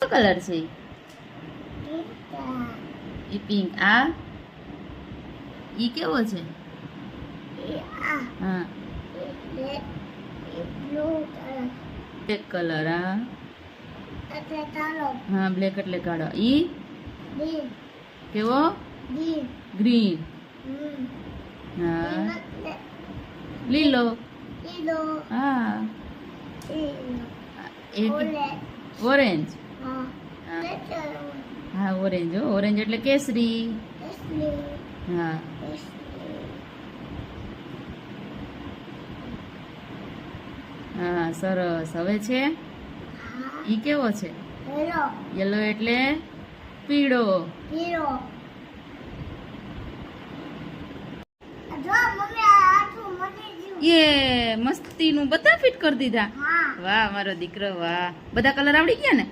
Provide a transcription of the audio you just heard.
colour છે ઈ pink આ ઈ કેવો છે હા બ્લેક કલર હા હા બ્લેક એટલે કાળો ઈ કેવો ગ્રીન હા લીલો હા ઓરેન્જ હા ઓરેન્જ ઓરેન્જ એટલે કેસરી હા હા સરસ હવે છે ઈ કેવો છે યલો એટલે પીળો એ મસ્તી નું બધા ફિટ કરી દીધા વાહ મારો દીકરો વાહ બધા કલર આવડી ગયા ને